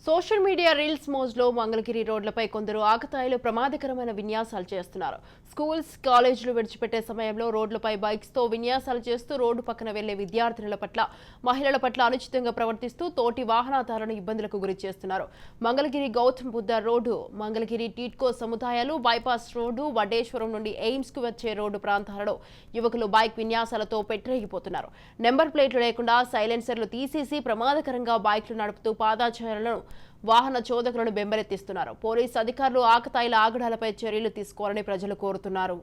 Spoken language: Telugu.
సోషల్ మీడియా రీల్స్ మోజ్లో మంగళగిరి రోడ్లపై కొందరు ఆకతాయిలు ప్రమాదకరమైన విన్యాసాలు చేస్తున్నారు. స్కూల్స్, కాలేజీలు విడిచిపెట్టే సమయంలో రోడ్లపై బైక్స్తో విన్యాసాలు చేస్తూ రోడ్డు పక్కన వెళ్లే విద్యార్థినుల పట్ల, మహిళల పట్ల అనుచితంగా ప్రవర్తిస్తూ తోటి వాహనదారులను ఇబ్బందులకు గురి చేస్తున్నారు. మంగళగిరి గౌతమ్ బుద్ధ రోడ్డు, మంగళగిరి టీట్కో సముదాయాలు, బైపాస్ రోడ్డు, వడ్డేశ్వరం నుండి ఎయిమ్స్ కు వచ్చే రోడ్డు ప్రాంతాలలో యువకులు బైక్ విన్యాసాలతో పెట్టరేగిపోతున్నారు. నెంబర్ ప్లేట్లు లేకుండా సైలెన్సర్లు తీసేసి ప్రమాదకరంగా బైక్లు నడుపుతూ పాదాచారులను, వాహన చోదకులను బెంబరెత్తిస్తున్నారు. పోలీసు అధికారులు ఆకతాయిల ఆగడాలపై చర్యలు తీసుకోవాలని ప్రజలు కోరుతున్నారు.